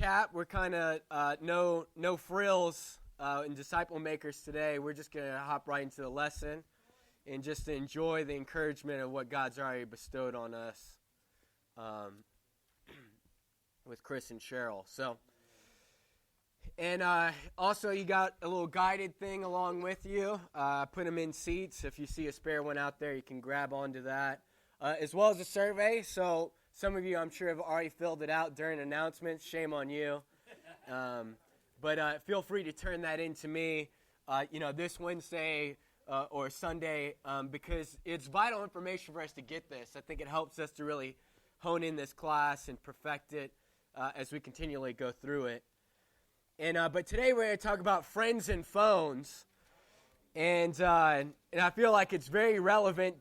recap, we're kind of no frills in Disciple Makers today. We're just going to hop right into the lesson and just enjoy the encouragement of what God's already bestowed on us with Chris and Cheryl. So, and also you got a little guided thing along with you. Put them in seats. If you see a spare one out there, you can grab onto that. As well as a survey. So some of you, I'm sure, have already filled it out during announcements. Shame on you. But feel free to turn that in to me, this Wednesday or Sunday, because it's vital information for us to get this. I think it helps us to really hone in this class and perfect it as we continually go through it. And but today we're going to talk about friends and phones, and I feel like it's very relevant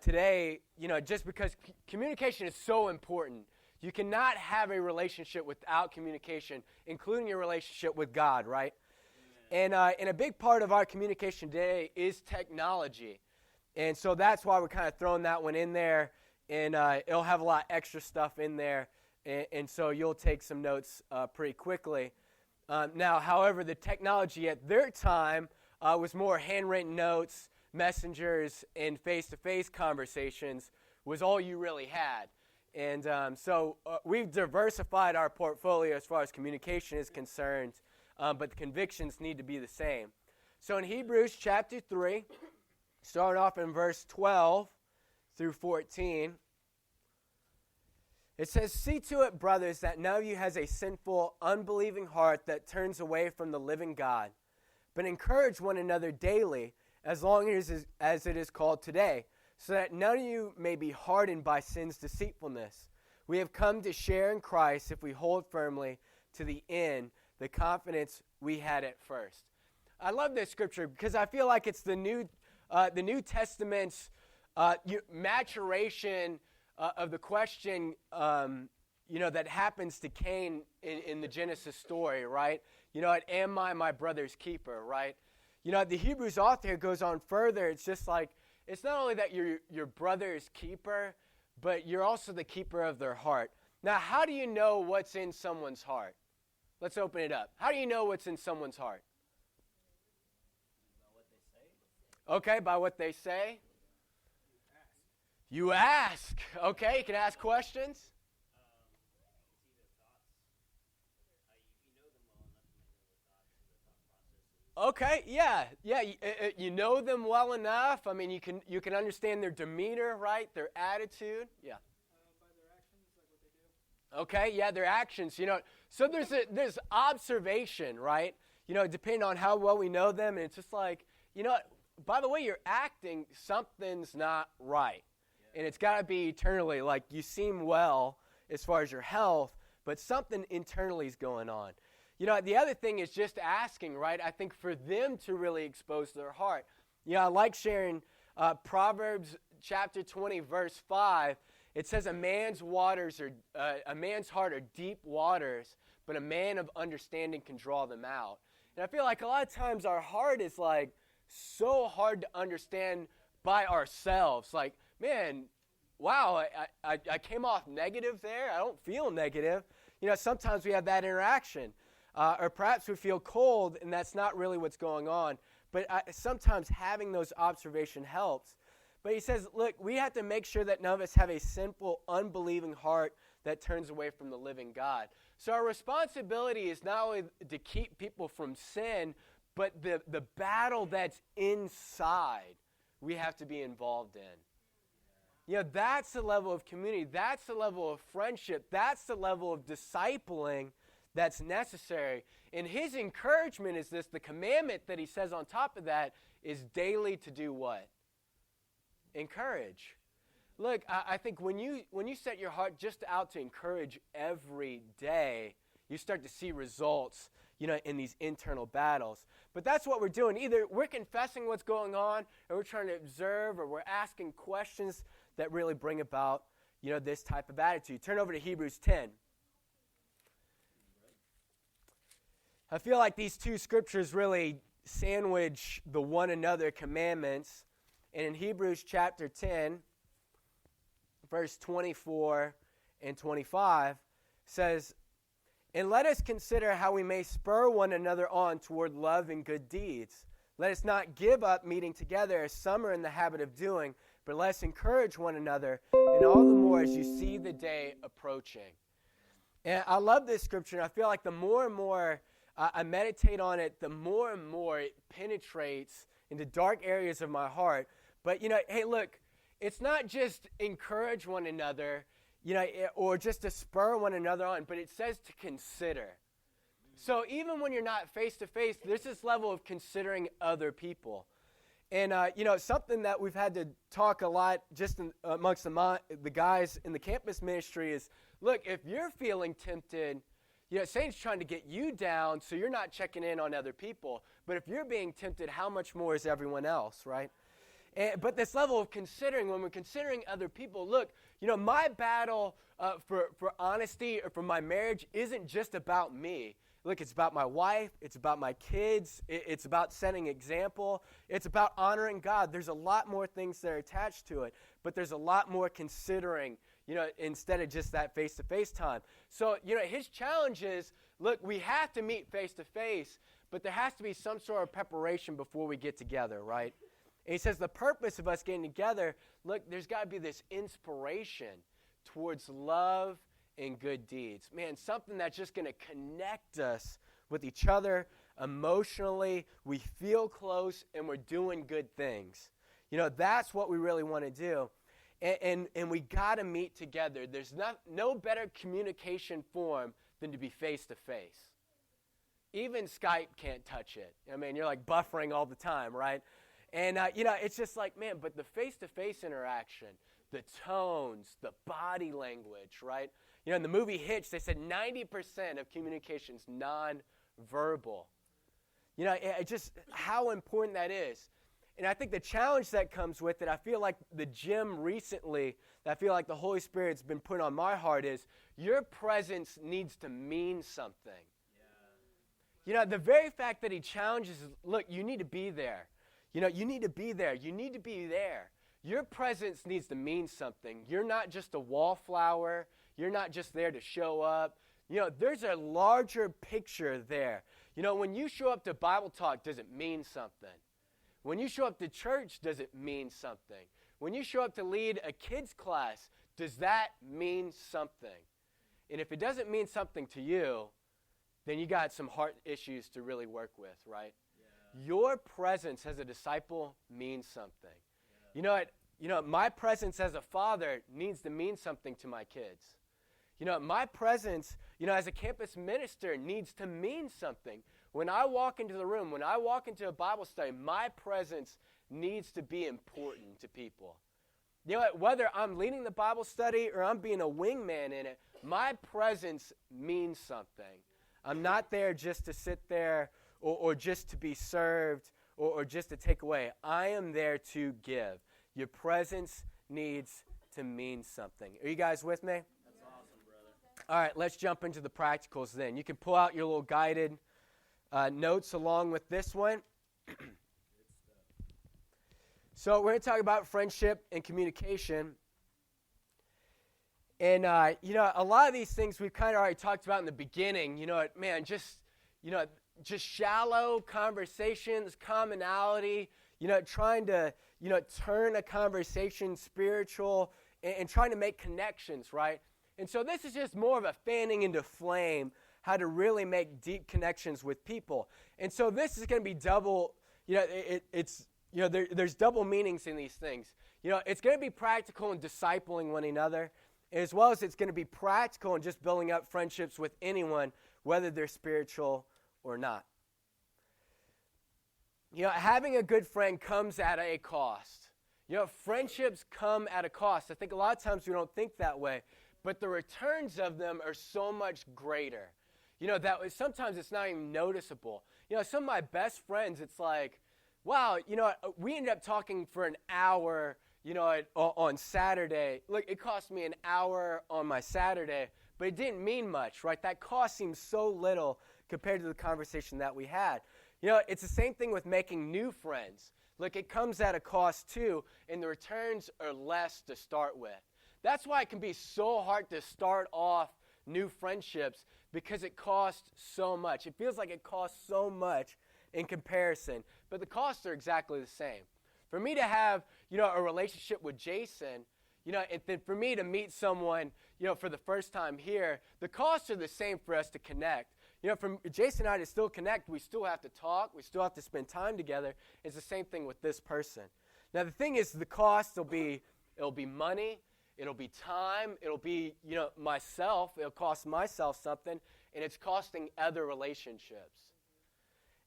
today. Just because communication is so important. You cannot have a relationship without communication, including your relationship with God, right? Amen. And a big part of our communication today is technology. And so that's why we're kind of throwing that one in there. And it'll have a lot of extra stuff in there. And so you'll take some notes pretty quickly. Now, however, the technology at their time was more handwritten notes, messengers, and face-to-face conversations was all you really had. And so we've diversified our portfolio as far as communication is concerned, but the convictions need to be the same. So in Hebrews chapter 3, starting off in verse 12 through 14, it says, "See to it, brothers, that none of you has a sinful, unbelieving heart that turns away from the living God, but encourage one another daily, as long as it is called today, so that none of you may be hardened by sin's deceitfulness. We have come to share in Christ if we hold firmly to the end the confidence we had at first." I love this scripture because I feel like it's the New Testament's maturation of the question, that happens to Cain in the Genesis story, right? Am I my brother's keeper, right? The Hebrews author goes on further. It's just like, it's not only that you're your brother's keeper, but you're also the keeper of their heart. Now, how do you know what's in someone's heart? Let's open it up. How do you know what's in someone's heart? By what they say. Okay, by what they say. You ask. Okay, you can ask questions. Okay, yeah, you know them well enough. I mean, you can understand their demeanor, right? Their attitude, yeah. By their actions, like what they do. Okay, yeah, their actions. So there's observation, right? Depending on how well we know them, and it's just like, by the way you're acting, something's not right, and it's got to be eternally. Like, you seem well as far as your health, but something internally is going on. The other thing is just asking, right? I think for them to really expose their heart. I like sharing Proverbs chapter 20, verse 5. It says, a man's heart are deep waters, but a man of understanding can draw them out. And I feel like a lot of times our heart is like so hard to understand by ourselves. Like, man, wow, I came off negative there. I don't feel negative. Sometimes we have that interaction. Or perhaps we feel cold, and that's not really what's going on. But sometimes having those observations helps. But he says, look, we have to make sure that none of us have a sinful, unbelieving heart that turns away from the living God. So our responsibility is not only to keep people from sin, but the battle that's inside we have to be involved in. That's the level of community. That's the level of friendship. That's the level of discipling that's necessary. And his encouragement is this: the commandment that he says on top of that is daily to do what? Encourage. Look, I think when you set your heart just out to encourage every day, you start to see results, in these internal battles. But that's what we're doing. Either we're confessing what's going on, or we're trying to observe, or we're asking questions that really bring about, this type of attitude. Turn over to Hebrews 10. I feel like these two scriptures really sandwich the one another commandments. And in Hebrews chapter 10, verse 24 and 25, says, And let us consider how we may spur one another on toward love and good deeds. Let us not give up meeting together as some are in the habit of doing, but let us encourage one another, and all the more as you see the day approaching. And I love this scripture, and I feel like the more and more I meditate on it, the more and more it penetrates into dark areas of my heart. But, hey, look, it's not just encourage one another, or just to spur one another on, but it says to consider. So even when you're not face-to-face, there's this level of considering other people. And, something that we've had to talk a lot just amongst the guys in the campus ministry is, look, if you're feeling tempted, Satan's trying to get you down so you're not checking in on other people. But if you're being tempted, how much more is everyone else, right? But this level of considering, when we're considering other people, look, my battle for honesty or for my marriage isn't just about me. Look, it's about my wife. It's about my kids. It's about setting example. It's about honoring God. There's a lot more things that are attached to it, but there's a lot more considering, instead of just that face-to-face time. So, his challenge is, look, we have to meet face-to-face, but there has to be some sort of preparation before we get together, right? And he says the purpose of us getting together, look, there's got to be this inspiration towards love and good deeds. Man, something that's just going to connect us with each other emotionally. We feel close and we're doing good things. That's what we really want to do. And we got to meet together. There's no better communication form than to be face-to-face. Even Skype can't touch it. I mean, you're like buffering all the time, right? And, it's just like, man, but the face-to-face interaction, the tones, the body language, right? In the movie Hitch, they said 90% of communication's non-verbal. Just how important that is. And I think the challenge that comes with it, I feel like the gym recently, that I feel like the Holy Spirit's been put on my heart is, your presence needs to mean something. Yeah. The very fact that he challenges, look, you need to be there. You need to be there. You need to be there. Your presence needs to mean something. You're not just a wallflower. You're not just there to show up. There's a larger picture there. When you show up to Bible talk, does it mean something? When you show up to church, does it mean something? When you show up to lead a kids class, does that mean something? And if it doesn't mean something to you, then you got some heart issues to really work with, right? Yeah. Your presence as a disciple means something. Yeah. My presence as a father needs to mean something to my kids. My presence, as a campus minister needs to mean something. When I walk into the room, when I walk into a Bible study, my presence needs to be important to people. Whether I'm leading the Bible study or I'm being a wingman in it, my presence means something. I'm not there just to sit there or just to be served or just to take away. I am there to give. Your presence needs to mean something. Are you guys with me? That's awesome, brother. All right, let's jump into the practicals then. You can pull out your little guided notes along with this one. So we're going to talk about friendship and communication. And, a lot of these things we've kind of already talked about in the beginning. Just shallow conversations, commonality, trying to, turn a conversation spiritual and trying to make connections, right? And so this is just more of a fanning into flame, how to really make deep connections with people. And so this is going to be double, there's double meanings in these things. It's going to be practical in discipling one another, as well as it's going to be practical in just building up friendships with anyone, whether they're spiritual or not. Having a good friend comes at a cost. Friendships come at a cost. I think a lot of times we don't think that way, but the returns of them are so much greater. That sometimes it's not even noticeable. Some of my best friends, it's like, wow, we ended up talking for an hour, on Saturday. Look, it cost me an hour on my Saturday, but it didn't mean much, right? That cost seems so little compared to the conversation that we had. It's the same thing with making new friends. Look, it comes at a cost too, and the returns are less to start with. That's why it can be so hard to start off new friendships, because it costs so much. It feels like it costs so much in comparison, but the costs are exactly the same. For me to have, a relationship with Jason, and then for me to meet someone, for the first time here, the costs are the same for us to connect. For Jason and I to still connect, we still have to talk, we still have to spend time together. It's the same thing with this person. Now the thing is, the cost it'll be money, it'll be time, it'll be, myself, it'll cost myself something, and it's costing other relationships.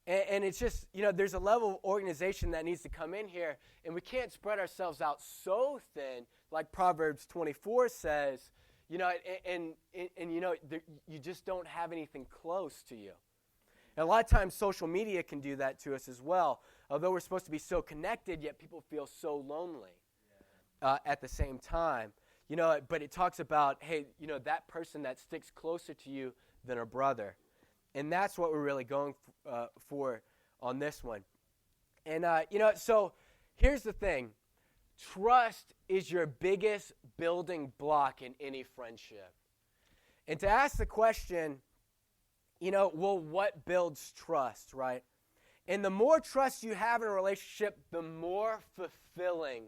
And it's just, there's a level of organization that needs to come in here, and we can't spread ourselves out so thin, like Proverbs 24 says, you just don't have anything close to you. And a lot of times social media can do that to us as well. Although we're supposed to be so connected, yet people feel so lonely at the same time. But it talks about, hey, that person that sticks closer to you than a brother. And that's what we're really going for on this one. And, so here's the thing. Trust is your biggest building block in any friendship. And to ask the question, what builds trust, right? And the more trust you have in a relationship, the more fulfilling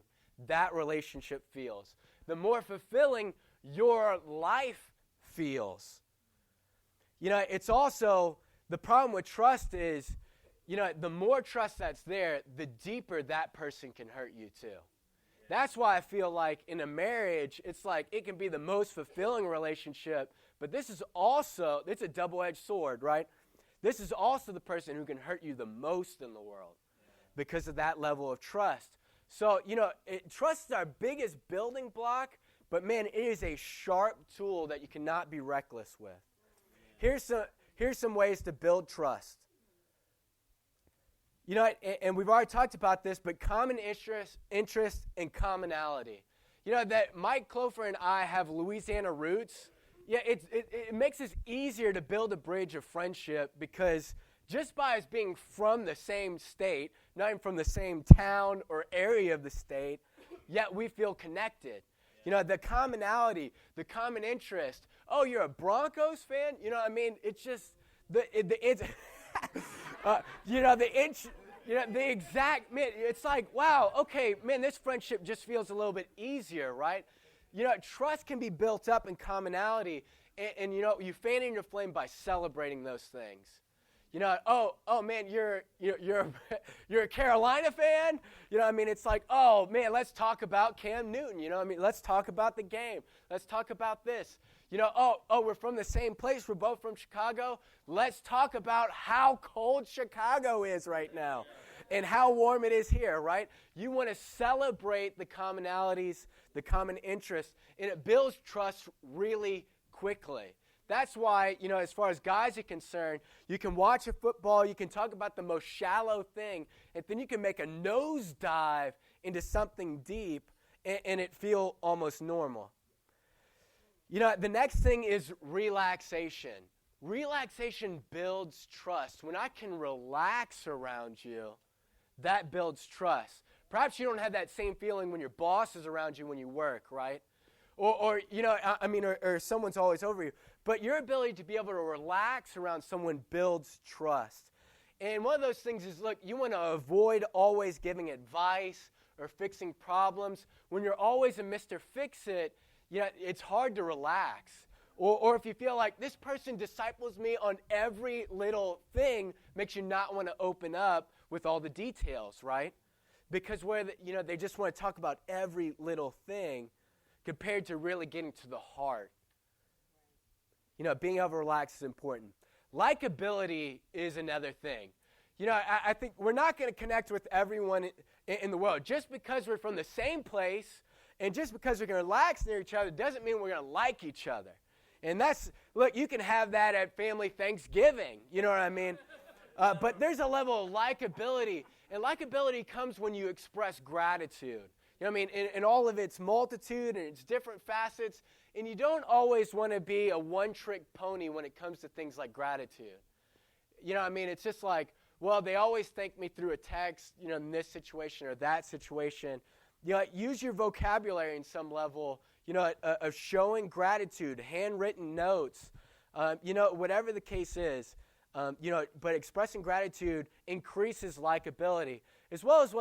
that relationship feels. The more fulfilling your life feels. It's also, the problem with trust is, the more trust that's there, the deeper that person can hurt you too. That's why I feel like in a marriage, it's like it can be the most fulfilling relationship, but this is also, it's a double-edged sword, right? This is also the person who can hurt you the most in the world because of that level of trust. So, trust is our biggest building block, but man, it is a sharp tool that you cannot be reckless with. Here's some ways to build trust. And we've already talked about this, but common interest and commonality. That Mike Clofer and I have Louisiana roots. Yeah, it makes it easier to build a bridge of friendship because just by us being from the same state, not even from the same town or area of the state, yet we feel connected. The commonality, the common interest. Oh, you're a Broncos fan? It's just the exact, man, it's like, wow, okay, man, this friendship just feels a little bit easier, right? Trust can be built up in commonality, and you fan in your flame by celebrating those things. Oh man, you're a Carolina fan. It's like, oh man, let's talk about Cam Newton. Let's talk about the game. Let's talk about this. We're from the same place. We're both from Chicago. Let's talk about how cold Chicago is right now and how warm it is here, right? You want to celebrate the commonalities, the common interests, and it builds trust really quickly. That's why, as far as guys are concerned, you can watch a football, you can talk about the most shallow thing, and then you can make a nosedive into something deep, and it feel almost normal. The next thing is relaxation. Relaxation builds trust. When I can relax around you, that builds trust. Perhaps you don't have that same feeling when your boss is around you when you work, right? Or someone's always over you. But your ability to be able to relax around someone builds trust. And one of those things is, look, you want to avoid always giving advice or fixing problems. When you're always a Mr. Fix-It, it's hard to relax. Or if you feel like this person disciples me on every little thing, makes you not want to open up with all the details, right? Because they just want to talk about every little thing compared to really getting to the heart. Being able to relax is important. Likability is another thing. I think we're not going to connect with everyone in the world. Just because we're from the same place and just because we're going to relax near each other doesn't mean we're going to like each other. And you can have that at family Thanksgiving. You know what I mean? But there's a level of likability. And likability comes when you express gratitude. In all of its multitude and its different facets. And you don't always want to be a one-trick pony when it comes to things like gratitude. It's just like, well, they always thank me through a text, in this situation or that situation. Use your vocabulary in some level, of showing gratitude, handwritten notes, Whatever the case is, but expressing gratitude increases likability, as well as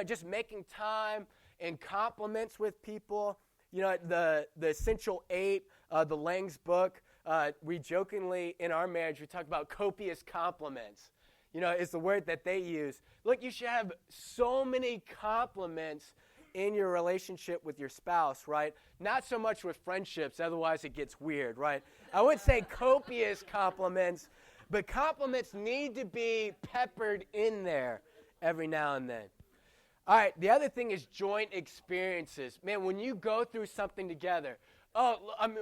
just making time and compliments with people. The Essential 8, the Lang's book, we jokingly, in our marriage, we talk about copious compliments, is the word that they use. Look, you should have so many compliments in your relationship with your spouse, right? Not so much with friendships, otherwise it gets weird, right? I wouldn't say copious compliments, but compliments need to be peppered in there every now and then. All right, the other thing is joint experiences. Man, when you go through something together,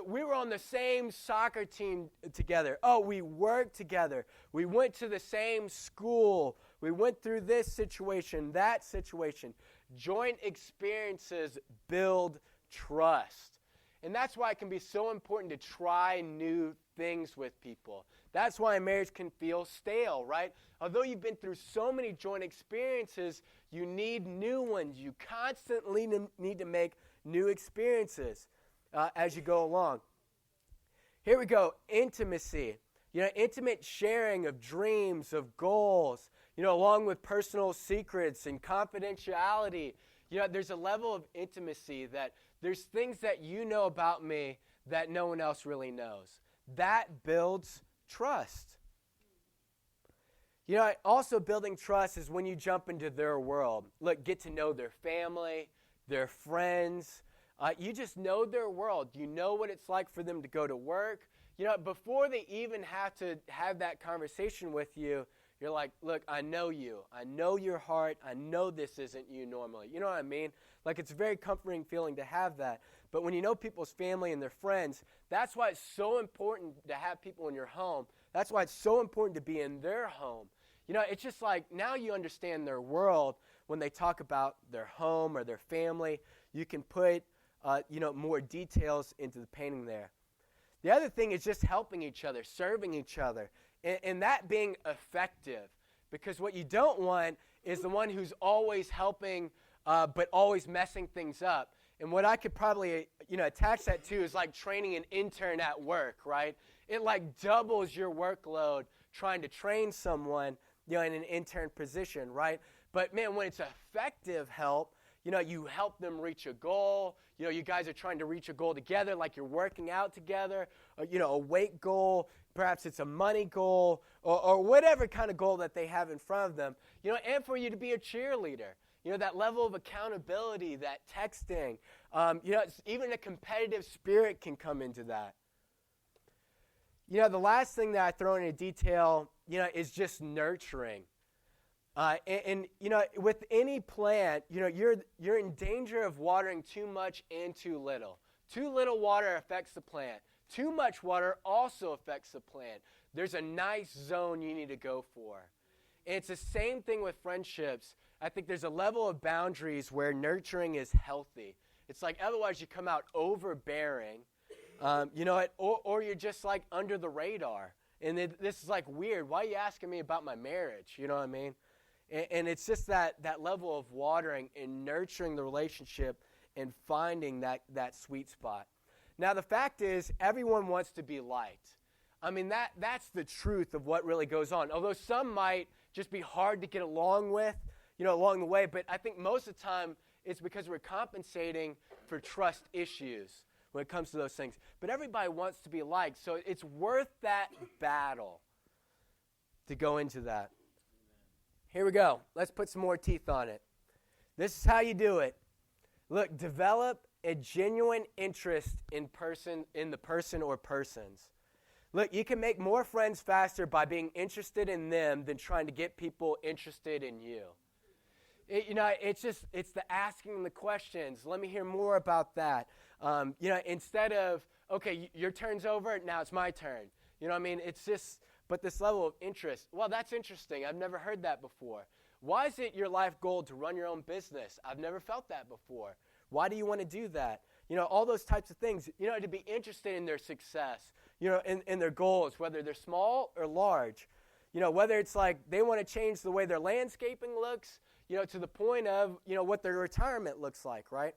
we were on the same soccer team together. We worked together. We went to the same school. We went through this situation, that situation. Joint experiences build trust. And that's why it can be so important to try new things with people. That's why a marriage can feel stale, right? Although you've been through so many joint experiences, you need new ones. You constantly need to make new experiences as you go along. Here we go, intimacy. Intimate sharing of dreams, of goals, along with personal secrets and confidentiality. There's a level of intimacy that there's things that you know about me that no one else really knows. That builds trust. Also building trust is when you jump into their world. Look, get to know their family, their friends. You just know their world. You know what it's like for them to go to work. Before they even have to have that conversation with you, you're like, look, I know you. I know your heart. I know this isn't you normally. You know what I mean? Like, it's a very comforting feeling to have that. But when you know people's family and their friends, that's why it's so important to have people in your home. That's why it's so important to be in their home. It's just like now you understand their world when they talk about their home or their family. You can put, more details into the painting there. The other thing is just helping each other, serving each other, and that being effective. Because what you don't want is the one who's always helping but always messing things up. And what I could probably, attach that to is like training an intern at work, right? It like doubles your workload trying to train someone, in an intern position, right? But man, when it's effective help, you help them reach a goal. You guys are trying to reach a goal together, like you're working out together, a weight goal. Perhaps it's a money goal or whatever kind of goal that they have in front of them, and for you to be a cheerleader. That level of accountability, that texting, even a competitive spirit can come into that. The last thing that I throw into detail, is just nurturing. With any plant, you're in danger of watering too much and too little. Too little water affects the plant. Too much water also affects the plant. There's a nice zone you need to go for. And it's the same thing with friendships. I think there's a level of boundaries where nurturing is healthy. It's like otherwise you come out overbearing, or you're just like under the radar. And this is like weird. Why are you asking me about my marriage? You know what I mean? And it's just that level of watering and nurturing the relationship and finding that sweet spot. Now, the fact is, everyone wants to be liked. I mean, that's the truth of what really goes on. Although some might just be hard to get along with, along the way. But I think most of the time it's because we're compensating for trust issues when it comes to those things. But everybody wants to be liked. So it's worth that battle to go into that. Here we go. Let's put some more teeth on it. This is how you do it. Look, develop a genuine interest in the person or persons. Look, you can make more friends faster by being interested in them than trying to get people interested in you. It's the asking the questions. Let me hear more about that. Instead of, okay, your turn's over, now it's my turn. It's just, but this level of interest. Well, that's interesting. I've never heard that before. Why is it your life goal to run your own business? I've never felt that before. Why do you want to do that? All those types of things, to be interested in their success, in their goals, whether they're small or large. Whether it's like they want to change the way their landscaping looks, to the point of, what their retirement looks like, right?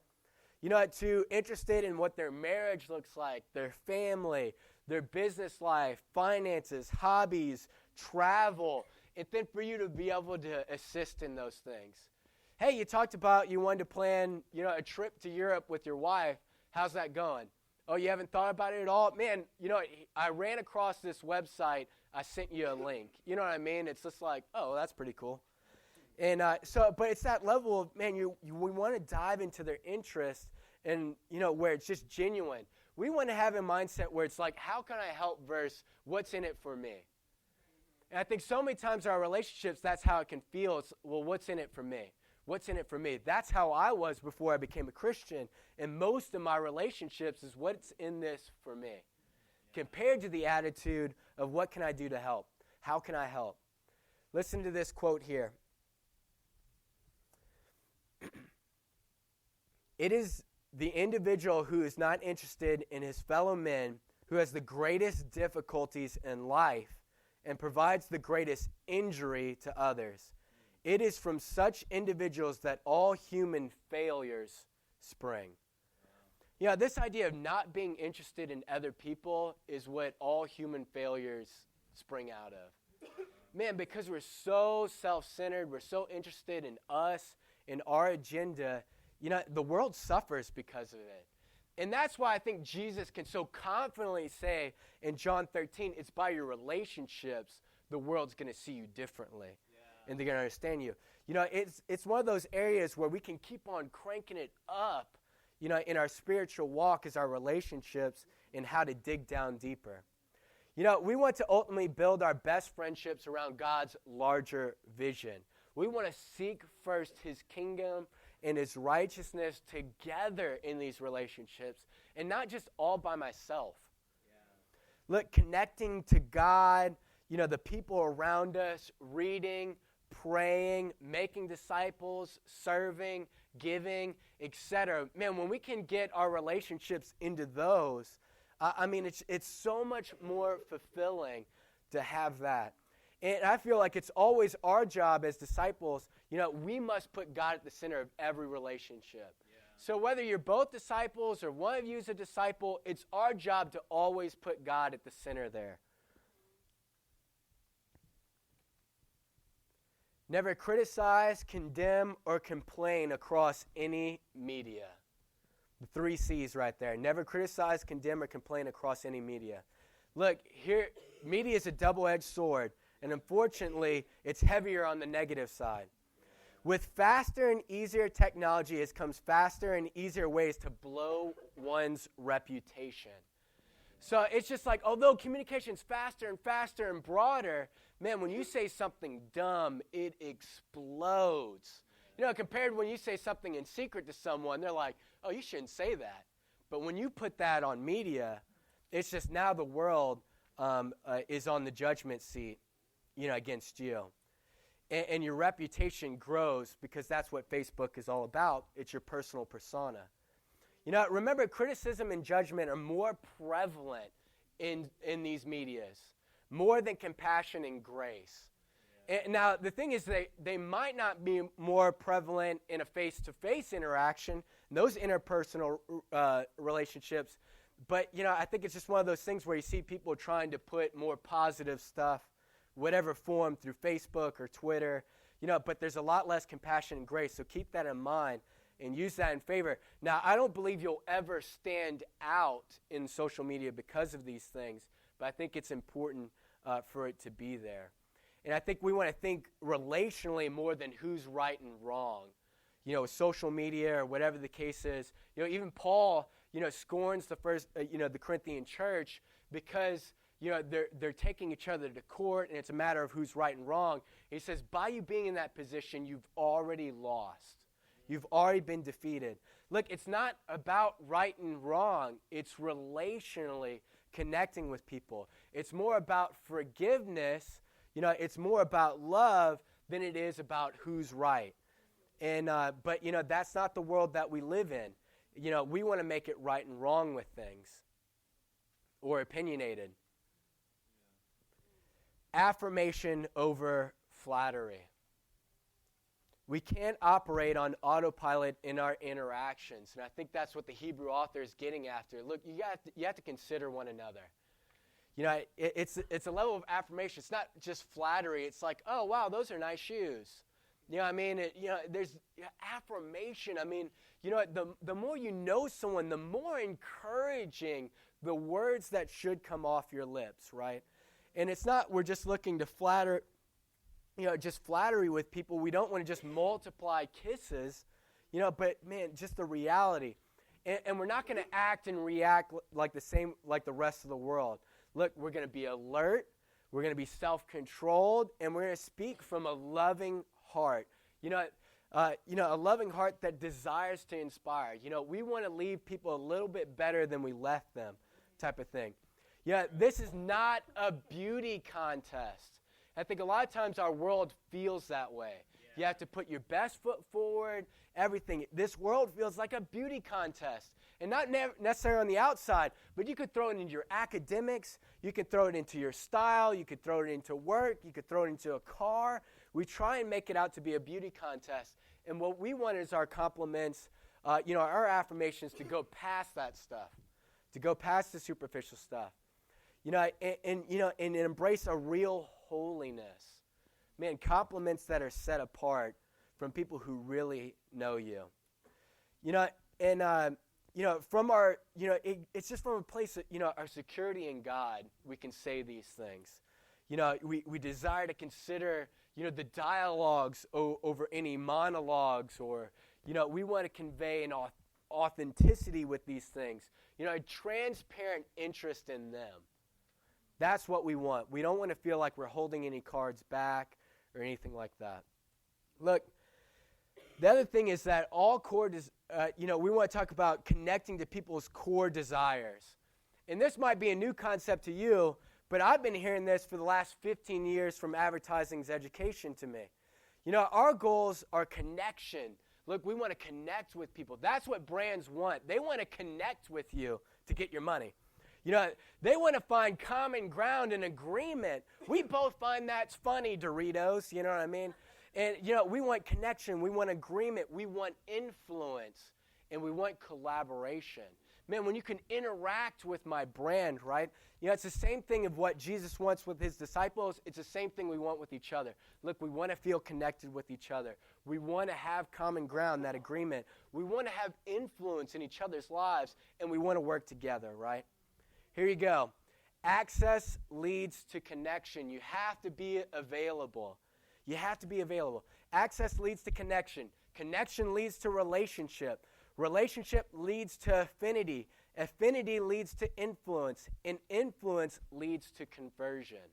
To interested in what their marriage looks like, their family, their business life, finances, hobbies, travel, and then for you to be able to assist in those things. Hey, you talked about you wanted to plan, a trip to Europe with your wife. How's that going? Oh, you haven't thought about it at all? Man, I ran across this website. I sent you a link. You know what I mean? It's just like, oh, that's pretty cool. And but it's that level of, man, we want to dive into their interest and, where it's just genuine. We want to have a mindset where it's like, how can I help versus what's in it for me? And I think so many times in our relationships, that's how it can feel. It's, well, what's in it for me? What's in it for me? That's how I was before I became a Christian. And most of my relationships is what's in this for me, compared to the attitude of what can I do to help? How can I help? Listen to this quote here. It is the individual who is not interested in his fellow men who has the greatest difficulties in life and provides the greatest injury to others. It is from such individuals that all human failures spring. This idea of not being interested in other people is what all human failures spring out of. Man, because we're so self-centered, we're so interested in us, in our agenda, the world suffers because of it. And that's why I think Jesus can so confidently say in John 13, it's by your relationships the world's going to see you differently. And they're going to understand you. It's one of those areas where we can keep on cranking it up, in our spiritual walk as our relationships and how to dig down deeper. We want to ultimately build our best friendships around God's larger vision. We want to seek first his kingdom and his righteousness together in these relationships and not just all by myself. Look, connecting to God, the people around us, reading, praying, making disciples, serving, giving, etc. Man, when we can get our relationships into those, it's so much more fulfilling to have that. And I feel like it's always our job as disciples, we must put God at the center of every relationship. So whether you're both disciples or one of you is a disciple, it's our job to always put God at the center there. Never criticize, condemn, or complain across any media. The 3 C's right there. Never criticize, condemn, or complain across any media. Look, here, media is a double-edged sword, and unfortunately, it's heavier on the negative side. With faster and easier technology, it comes faster and easier ways to blow one's reputation. So it's just like, although communication's faster and faster and broader, man, when you say something dumb, it explodes. Compared when you say something in secret to someone, they're like, oh, you shouldn't say that. But when you put that on media, it's just now the world is on the judgment seat, against you. And your reputation grows because that's what Facebook is all about. It's your personal persona. Remember, criticism and judgment are more prevalent in these medias, more than compassion and grace. And now, the thing is, they might not be more prevalent in a face-to-face interaction, those interpersonal relationships, but, I think it's just one of those things where you see people trying to put more positive stuff, whatever form, through Facebook or Twitter, but there's a lot less compassion and grace, so keep that in mind and use that in favor. Now, I don't believe you'll ever stand out in social media because of these things, but I think it's important for it to be there. And I think we want to think relationally more than who's right and wrong. With social media or whatever the case is. Even Paul, scorns the Corinthian church because, they're taking each other to court and it's a matter of who's right and wrong. He says, by you being in that position, you've already lost. You've already been defeated. Look, it's not about right and wrong. It's relationally connecting with people. It's more about forgiveness. It's more about love than it is about who's right. And but that's not the world that we live in. We want to make it right and wrong with things, or opinionated. Affirmation over flattery. We can't operate on autopilot in our interactions, and I think that's what the Hebrew author is getting after. Look, you have to consider one another. It's a level of affirmation. It's not just flattery. It's like, oh, wow, those are nice shoes. You know what I mean? There's affirmation. I mean, the more you know someone, the more encouraging the words that should come off your lips, right? And it's not we're just looking to flatter, just flattery with people. We don't want to just multiply kisses, but man, just the reality. And we're not going to act and react like the rest of the world. Look, we're going to be alert, we're going to be self-controlled, and we're going to speak from a loving heart. A loving heart that desires to inspire. We want to leave people a little bit better than we left them, type of thing. This is not a beauty contest. I think a lot of times our world feels that way. Yeah. You have to put your best foot forward, everything. This world feels like a beauty contest. And not necessarily on the outside, but you could throw it into your academics, you could throw it into your style, you could throw it into work, you could throw it into a car. We try and make it out to be a beauty contest. And what we want is our compliments, our affirmations to go past that stuff, to go past the superficial stuff. And embrace a real holiness. Man, compliments that are set apart from people who really know you. From our, it's just from a place of, our security in God, we can say these things. We desire to consider, the dialogues over any monologues, or, we want to convey an authenticity with these things, a transparent interest in them. That's what we want. We don't want to feel like we're holding any cards back or anything like that. Look, the other thing is that all core, we want to talk about connecting to people's core desires. And this might be a new concept to you, but I've been hearing this for the last 15 years from advertising's education to me. Our goals are connection. Look, we want to connect with people. That's what brands want. They want to connect with you to get your money. They want to find common ground and agreement. We both find that's funny, Doritos, you know what I mean? And, we want connection, we want agreement, we want influence, and we want collaboration. Man, when you can interact with my brand, right? It's the same thing of what Jesus wants with his disciples. It's the same thing we want with each other. Look, we want to feel connected with each other. We want to have common ground, that agreement. We want to have influence in each other's lives, and we want to work together, right? Here you go. Access leads to connection. You have to be available. You have to be available. Access leads to connection. Connection leads to relationship. Relationship leads to affinity. Affinity leads to influence. And influence leads to conversion.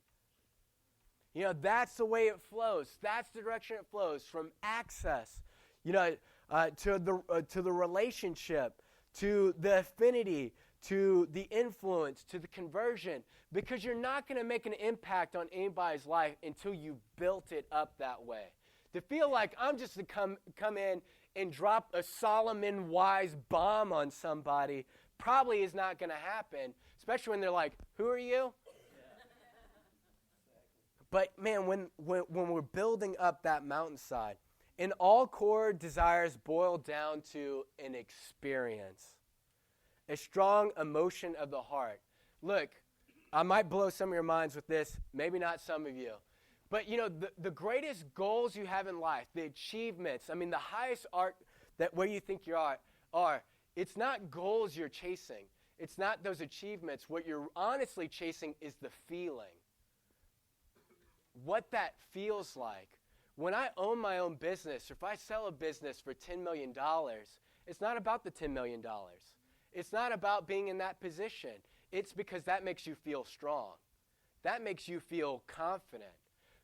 That's the way it flows. That's the direction it flows, from access, to the relationship, to the affinity, to the influence, to the conversion, because you're not going to make an impact on anybody's life until you built it up that way. To feel like I'm just to come in and drop a Solomon Wise bomb on somebody probably is not going to happen, especially when they're like, who are you? But man, when we're building up that mountainside, and all core desires boil down to an experience. A strong emotion of the heart. Look, I might blow some of your minds with this, maybe not some of you. But, the greatest goals you have in life, the achievements, the highest art that where you think you are, it's not goals you're chasing. It's not those achievements. What you're honestly chasing is the feeling. What that feels like. When I own my own business, or if I sell a business for $10 million, it's not about the $10 million. It's not about being in that position. It's because that makes you feel strong. That makes you feel confident.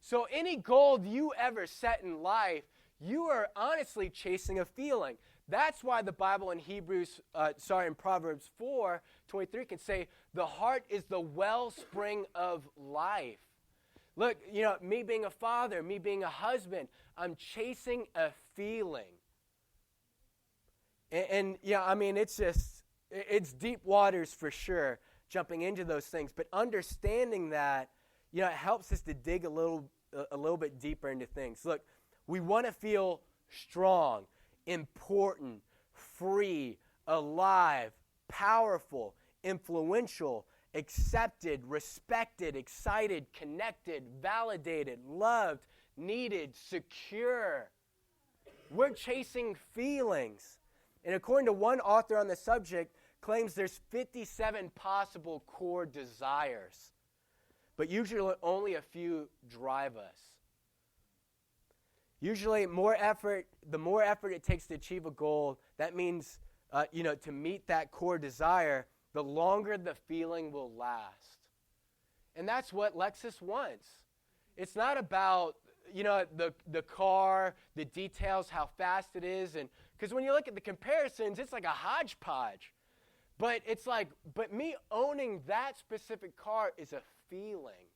So any goal you ever set in life, you are honestly chasing a feeling. That's why the Bible in Proverbs 4:23 can say, the heart is the wellspring of life. Look, me being a father, me being a husband, I'm chasing a feeling. It's deep waters for sure, jumping into those things. But understanding that, it helps us to dig a little bit deeper into things. Look, we want to feel strong, important, free, alive, powerful, influential, accepted, respected, excited, connected, validated, loved, needed, secure. We're chasing feelings. And according to one author on the subject, claims there's 57 possible core desires. But usually only a few drive us. Usually the more effort it takes to achieve a goal, that means, to meet that core desire, the longer the feeling will last. And that's what Lexus wants. It's not about, the car, the details, how fast it is. And because when you look at the comparisons, it's like a hodgepodge. But it's like, me owning that specific car is a feeling.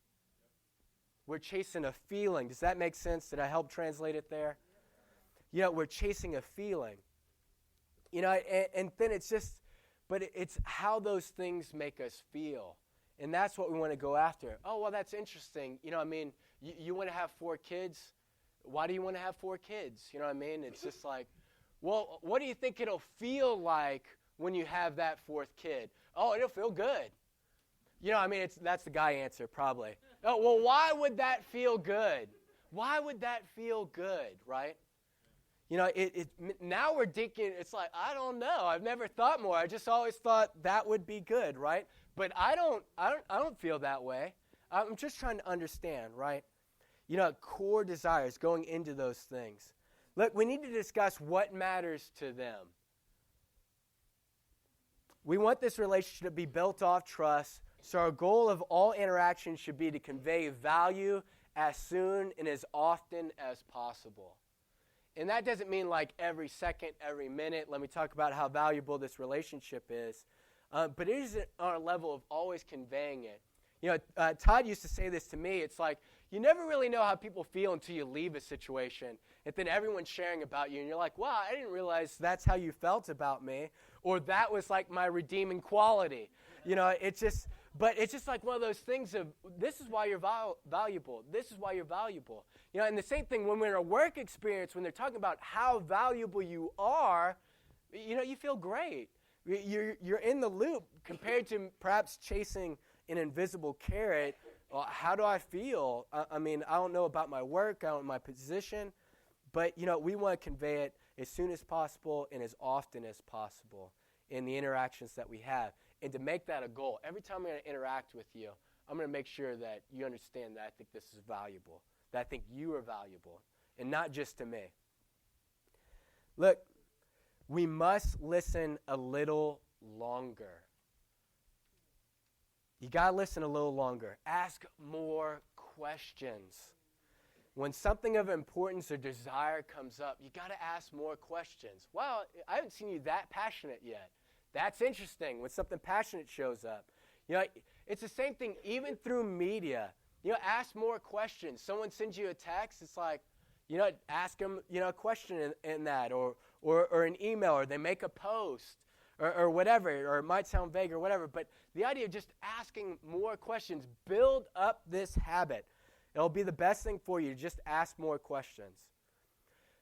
We're chasing a feeling. Does that make sense? Did I help translate it there? We're chasing a feeling. And then it's just, but it's how those things make us feel. And that's what we want to go after. Oh, well, that's interesting. You want to have 4 kids. Why do you want to have 4 kids? It's just like, well, what do you think it'll feel like when you have that 4th kid? Oh, it'll feel good. That's the guy answer, probably. Oh, well, why would that feel good? Why would that feel good, right? Now we're thinking, it's like, I don't know. I've never thought more. I just always thought that would be good, right? But I don't feel that way. I'm just trying to understand, right? Core desires, going into those things. Look, we need to discuss what matters to them. We want this relationship to be built off trust, so our goal of all interactions should be to convey value as soon and as often as possible. And that doesn't mean like every second, every minute. Let me talk about how valuable this relationship is. But it is on a level of always conveying it. Todd used to say this to me. It's like, you never really know how people feel until you leave a situation. And then everyone's sharing about you. And you're like, wow, I didn't realize that's how you felt about me. Or that was like my redeeming quality. It's just like one of those things of, this is why you're valuable. This is why you're valuable. And the same thing when we're in a work experience, when they're talking about how valuable you are, you feel great. You're in the loop compared to perhaps chasing an invisible carrot. Well, how do I feel? I don't know about my work, I don't know my position, but, we want to convey it as soon as possible and as often as possible in the interactions that we have. And to make that a goal, every time I'm going to interact with you, I'm going to make sure that you understand that I think this is valuable, that I think you are valuable, and not just to me. Look, we must listen a little longer. You got to listen a little longer. Ask more questions. When something of importance or desire comes up, you got to ask more questions. Wow, I haven't seen you that passionate yet. That's interesting when something passionate shows up. It's the same thing even through media. Ask more questions. Someone sends you a text, it's like, ask them, a question in that, or an email, or they make a post, or whatever, or it might sound vague or whatever. But the idea of just asking more questions, build up this habit. It'll be the best thing for you to just ask more questions.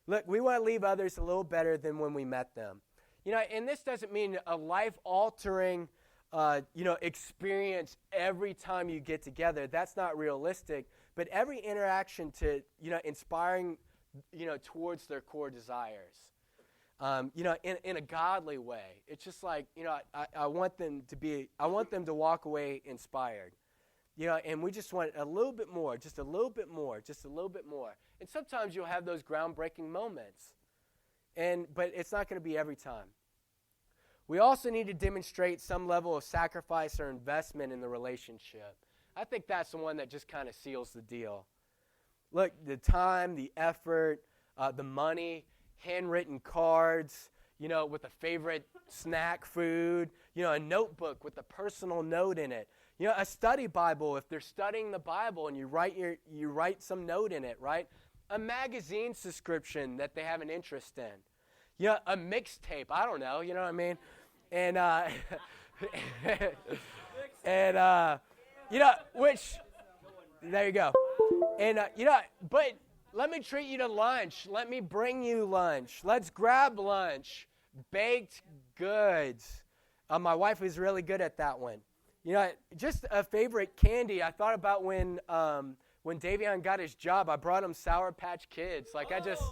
Look, we want to leave others a little better than when we met them. And this doesn't mean a life-altering, experience every time you get together. That's not realistic. But every interaction to, inspiring, towards their core desires, in a godly way. It's just like, I want them to walk away inspired. And we just want a little bit more, just a little bit more, just a little bit more. And sometimes you'll have those groundbreaking moments. But it's not going to be every time. We also need to demonstrate some level of sacrifice or investment in the relationship. I think that's the one that just kind of seals the deal. Look, the time, the effort, the money, handwritten cards, with a favorite snack food, a notebook with a personal note in it, a study Bible if they're studying the Bible and you write some note in it, right? A magazine subscription that they have an interest in. A mixtape, I don't know, you know what I mean? And, which, there you go. And, but let me treat you to lunch. Let me bring you lunch. Let's grab lunch. Baked goods. My wife was really good at that one. Just a favorite candy. I thought about when Davion got his job, I brought him Sour Patch Kids. Like, I just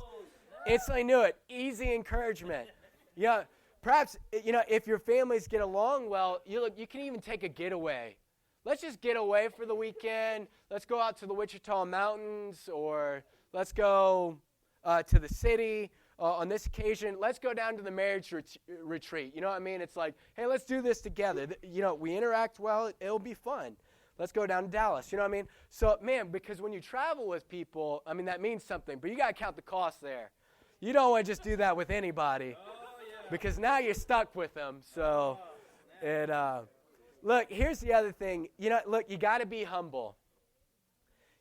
instantly knew it. Easy encouragement. Yeah, perhaps, if your families get along well, you can even take a getaway. Let's just get away for the weekend. Let's go out to the Wichita Mountains, or let's go to the city. On this occasion, let's go down to the marriage retreat. You know what I mean? It's like, hey, let's do this together. We interact well. It'll be fun. Let's go down to Dallas. You know what I mean? So, man, because when you travel with people, I mean, that means something. But you got to count the cost there. You don't want to just do that with anybody, because now you're stuck with them. So, look, here's the other thing. You got to be humble.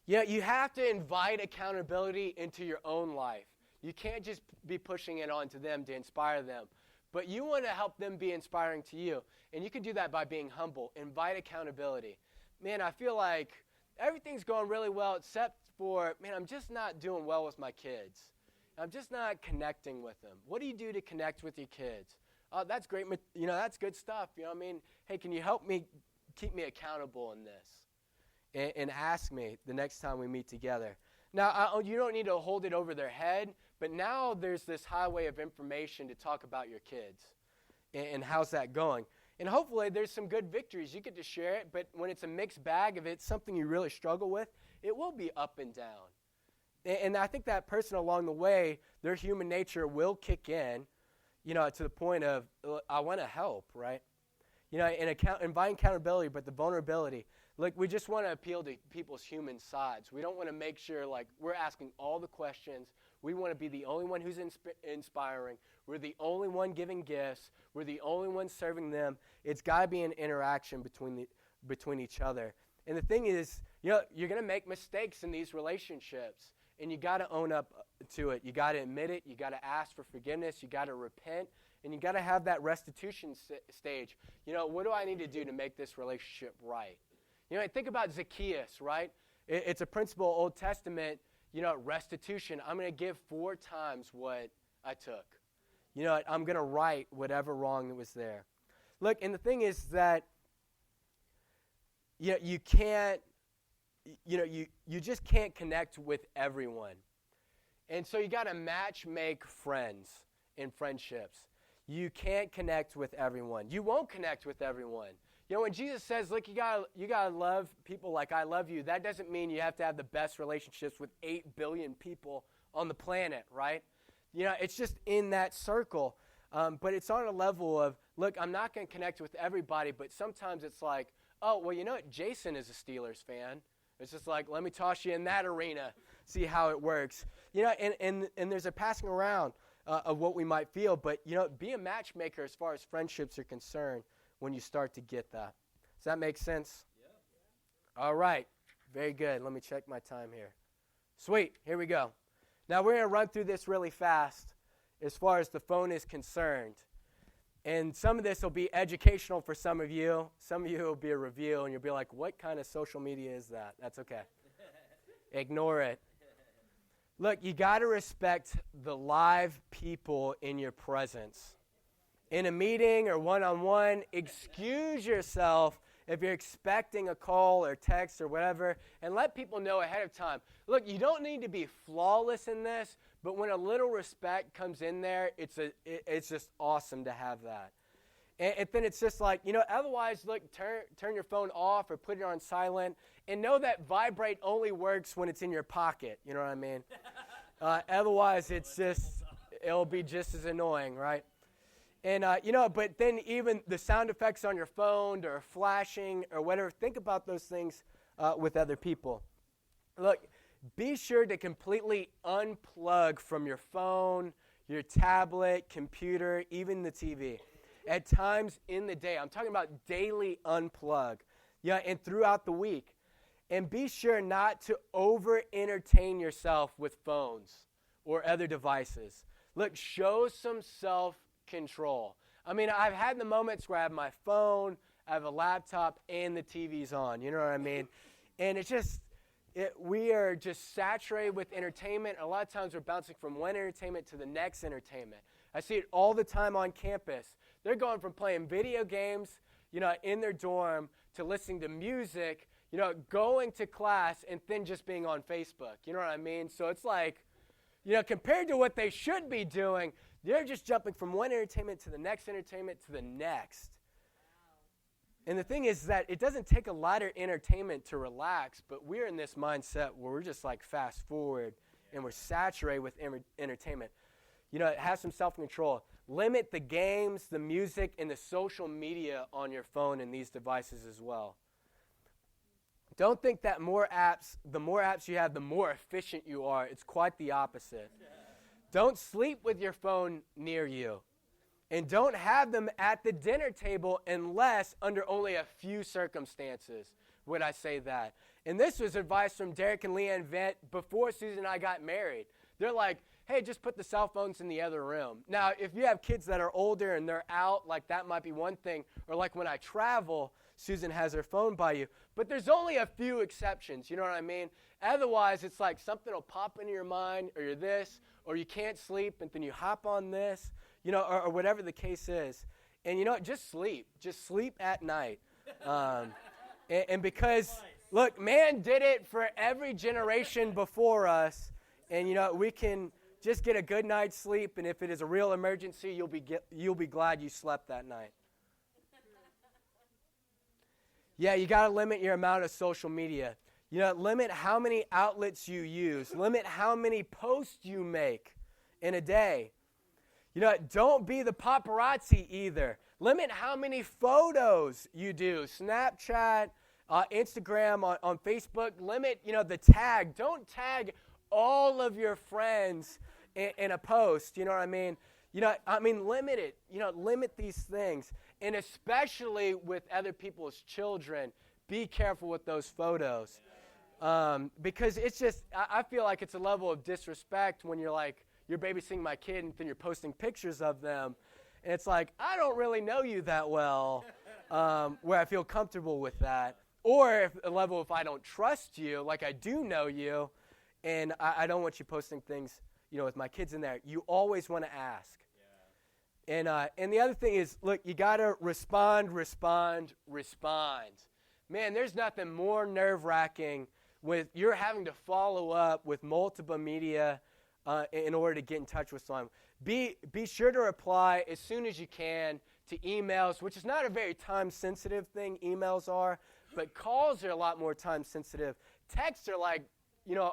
You have to invite accountability into your own life. You can't just be pushing it onto them to inspire them. But you want to help them be inspiring to you. And you can do that by being humble. Invite accountability. Man, I feel like everything's going really well except for, I'm just not doing well with my kids. I'm just not connecting with them. What do you do to connect with your kids? Oh, that's great. That's good stuff. You know what I mean? Hey, can you help me, keep me accountable in this? And ask me the next time we meet together. Now, you don't need to hold it over their head, but now there's this highway of information to talk about your kids. And how's that going? And hopefully there's some good victories. You get to share it, but when it's a mixed bag, if it's something you really struggle with, it will be up and down. And I think that person along the way, their human nature will kick in, to the point of, I want to help, right? And inviting accountability, but the vulnerability. Look, we just want to appeal to people's human sides. We don't want to make sure, we're asking all the questions. We want to be the only one who's inspiring. We're the only one giving gifts. We're the only one serving them. It's got to be an interaction between each other. And the thing is, you're going to make mistakes in these relationships, and you got to own up to it. You got to admit it. You got to ask for forgiveness. You got to repent, and you got to have that restitution stage. What do I need to do to make this relationship right? Think about Zacchaeus, right? It's a principle, Old Testament, restitution. I'm going to give 4 times what I took. I'm going to right whatever wrong that was there. Look, and the thing is that you can't, you just can't connect with everyone. And so you got to make friends in friendships. You can't connect with everyone. You won't connect with everyone. When Jesus says, look, you gotta love people like I love you, that doesn't mean you have to have the best relationships with 8 billion people on the planet, right? It's just in that circle. But it's on a level of, look, I'm not going to connect with everybody, but sometimes it's like, oh, well, you know what? Jason is a Steelers fan. It's just like, let me toss you in that arena, see how it works. And there's a passing around of what we might feel, but, be a matchmaker as far as friendships are concerned when you start to get that. Does that make sense? Yeah. All right. Very good. Let me check my time here. Sweet. Here we go. Now, we're going to run through this really fast as far as the phone is concerned. And some of this will be educational for some of you. Some of you will be a review, and you'll be like, what kind of social media is that? That's okay. Ignore it. Look, you got to respect the live people in your presence. In a meeting or one-on-one, excuse yourself if you're expecting a call or text or whatever, and let people know ahead of time. Look, you don't need to be flawless in this, but when a little respect comes in there, it's just awesome to have that. And then it's just like, otherwise, look, turn your phone off or put it on silent, and know that vibrate only works when it's in your pocket, you know what I mean? Otherwise, it'll be just as annoying, right? And, but then even the sound effects on your phone or flashing or whatever, think about those things with other people. Look, be sure to completely unplug from your phone, your tablet, computer, even the TV. At times in the day, I'm talking about daily unplug, and throughout the week. And be sure not to over-entertain yourself with phones or other devices. Look, show some self-control. I mean, I've had the moments where I have my phone, I have a laptop, and the TV's on. You know what I mean? And it's just, we are just saturated with entertainment. A lot of times we're bouncing from one entertainment to the next entertainment. I see it all the time on campus. They're going from playing video games in their dorm to listening to music, going to class, and then just being on Facebook. You know what I mean? So it's like, compared to what they should be doing, they're just jumping from one entertainment to the next entertainment to the next. And the thing is that it doesn't take a lot of entertainment to relax, but we're in this mindset where we're just like fast forward and we're saturated with entertainment. Have some self-control. Limit the games, the music, and the social media on your phone and these devices as well. Don't think that the more apps you have, the more efficient you are. It's quite the opposite. Don't sleep with your phone near you. And don't have them at the dinner table unless under only a few circumstances would I say that. And this was advice from Derek and Leanne Vent before Susan and I got married. They're like, hey, just put the cell phones in the other room. Now, if you have kids that are older and they're out, like that might be one thing. Or like when I travel, Susan has her phone by you. But there's only a few exceptions, you know what I mean? Otherwise, it's like something will pop into your mind, or you're this, or you can't sleep, and then you hop on this, or whatever the case is. And just sleep. Just sleep at night. And because, look, man did it for every generation before us, and, we can just get a good night's sleep, and if it is a real emergency, you'll be glad you slept that night. Yeah, you got to limit your amount of social media. Limit how many outlets you use. Limit how many posts you make in a day. Don't be the paparazzi either. Limit how many photos you do. Snapchat, Instagram, on Facebook. Limit, the tag. Don't tag all of your friends in a post. You know what I mean? Limit it. Limit these things. And especially with other people's children, be careful with those photos. Because it's just, I feel like it's a level of disrespect when you're like, you're babysitting my kid and then you're posting pictures of them. And it's like, I don't really know you that well, where I feel comfortable with that. Or a level if I don't trust you, like I do know you, and I don't want you posting things, with my kids in there. You always want to ask. Yeah. And the other thing is, look, you got to respond. Man, there's nothing more nerve-wracking with you're having to follow up with multiple media in order to get in touch with someone. Be sure to reply as soon as you can to emails, which is not a very time-sensitive thing, emails are, but calls are a lot more time-sensitive. Texts are like,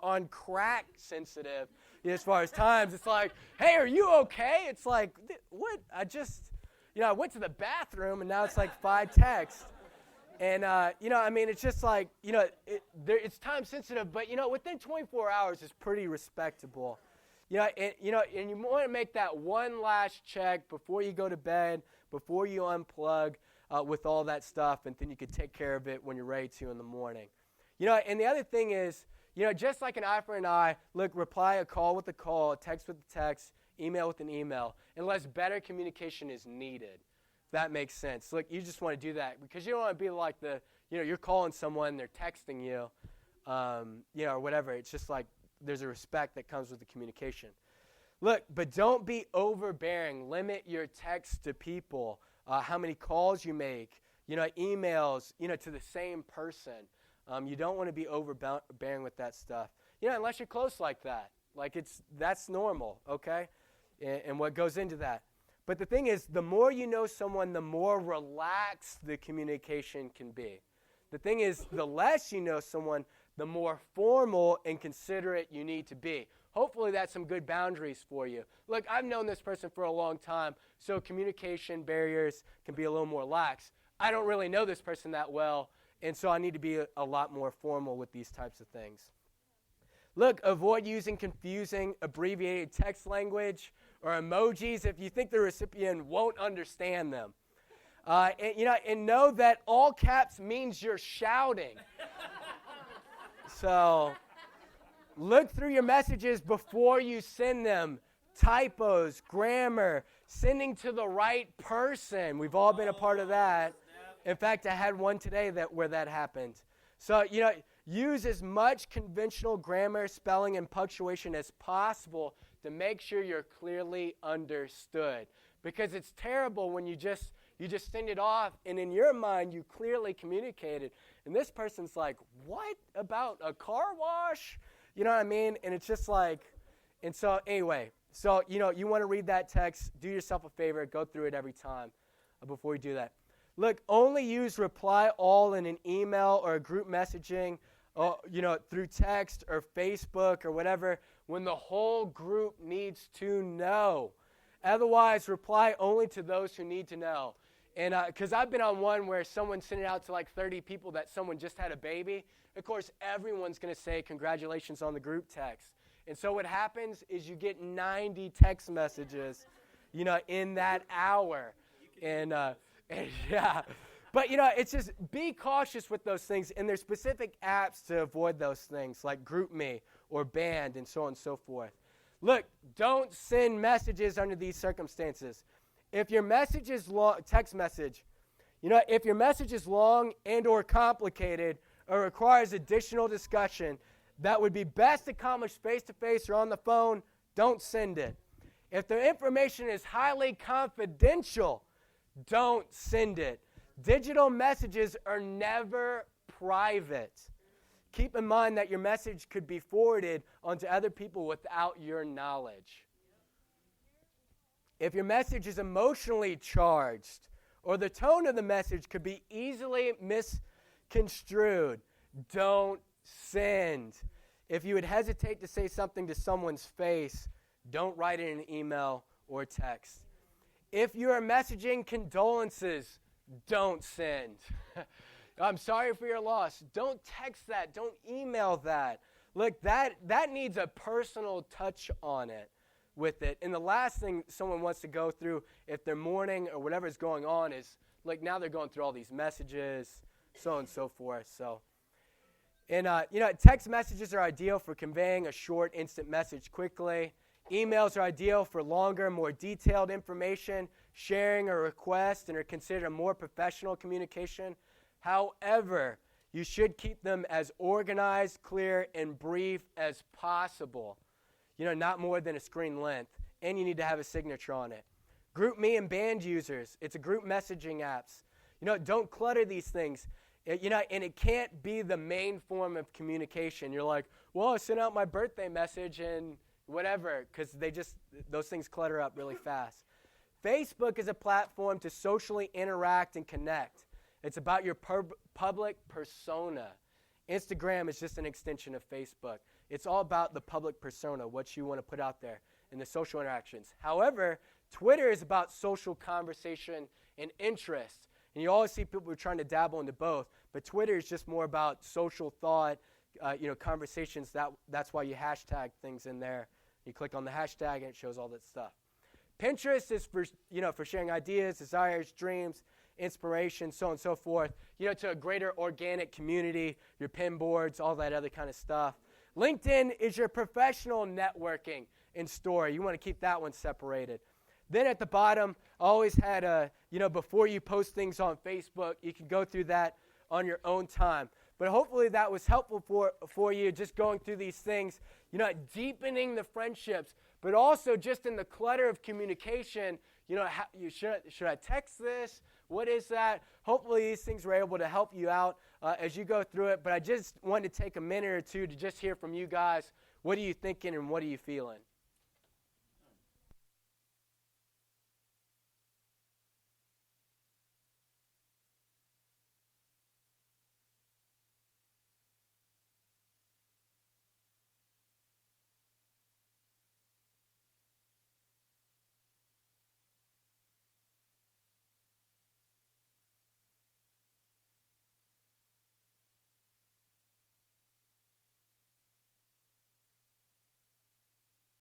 on crack sensitive as far as times. It's like, hey, are you okay? It's like, what? I went to the bathroom, and now it's like 5 texts. And, it's just like, it's time-sensitive, but, within 24 hours is pretty respectable. And you want to make that one last check before you go to bed, before you unplug with all that stuff, and then you can take care of it when you're ready to in the morning. And the other thing is, just like an eye for an eye, look, reply a call with a call, a text with a text, email with an email, unless better communication is needed. If that makes sense. Look, you just want to do that because you don't want to be like you're calling someone, they're texting you, or whatever. It's just like there's a respect that comes with the communication. Look, but don't be overbearing. Limit your text to people, how many calls you make, emails, to the same person. You don't want to be overbearing with that stuff, unless you're close like that. Like that's normal, okay? And what goes into that. But the thing is, the more you know someone, the more relaxed the communication can be. The thing is, the less you know someone, the more formal and considerate you need to be. Hopefully that's some good boundaries for you. Look, I've known this person for a long time, so communication barriers can be a little more lax. I don't really know this person that well, and so I need to be a lot more formal with these types of things. Look, avoid using confusing, abbreviated text language or emojis if you think the recipient won't understand them. And know that all caps means you're shouting. So look through your messages before you send them. Typos, grammar, sending to the right person. We've all been a part of that. In fact, I had one today where that happened. So, use as much conventional grammar, spelling, and punctuation as possible to make sure you're clearly understood. Because it's terrible when you just You just send it off, and in your mind, you clearly communicated. And this person's like, what about a car wash? You know what I mean? And it's just like, and so anyway, so, you want to read that text, do yourself a favor, go through it every time before you do that. Look, only use reply all in an email or a group messaging, through text or Facebook or whatever when the whole group needs to know. Otherwise, reply only to those who need to know. And because I've been on one where someone sent it out to like 30 people that someone just had a baby. Of course, everyone's going to say congratulations on the group text. And so what happens is you get 90 text messages, in that hour. And yeah. But, it's just be cautious with those things. And there's specific apps to avoid those things like GroupMe or Band and so on and so forth. Look, don't send messages under these circumstances. If your message is long, text message, if your message is long and or complicated or requires additional discussion that would be best accomplished face-to-face or on the phone, don't send it. If the information is highly confidential, don't send it. Digital messages are never private. Keep in mind that your message could be forwarded onto other people without your knowledge. If your message is emotionally charged, or the tone of the message could be easily misconstrued, don't send. If you would hesitate to say something to someone's face, don't write it in an email or text. If you are messaging condolences, don't send. I'm sorry for your loss. Don't text that. Don't email that. Look, that needs a personal touch on it with it. And the last thing someone wants to go through if they're mourning or whatever's going on is, like, now they're going through all these messages, so on and so forth. So, and, text messages are ideal for conveying a short, instant message quickly. Emails are ideal for longer, more detailed information, sharing a request, and are considered a more professional communication. However, you should keep them as organized, clear, and brief as possible. Not more than a screen length. And you need to have a signature on it. GroupMe and Band users, it's a group messaging apps. Don't clutter these things. And it can't be the main form of communication. You're like, well, I sent out my birthday message and whatever, because those things clutter up really fast. Facebook is a platform to socially interact and connect. It's about your public persona. Instagram is just an extension of Facebook. It's all about the public persona, what you want to put out there in the social interactions. However, Twitter is about social conversation and interest. And you always see people who are trying to dabble into both, but Twitter is just more about social thought, conversations. That's why you hashtag things in there. You click on the hashtag and it shows all that stuff. Pinterest is for sharing ideas, desires, dreams, inspiration, so on and so forth, to a greater organic community, your pin boards, all that other kind of stuff. LinkedIn is your professional networking and story. You want to keep that one separated. Then at the bottom, I always had before you post things on Facebook, you can go through that on your own time. But hopefully that was helpful for you, just going through these things, deepening the friendships, but also just in the clutter of communication, should I text this? What is that? Hopefully these things were able to help you out as you go through it. But I just wanted to take a minute or two to just hear from you guys. What are you thinking and what are you feeling?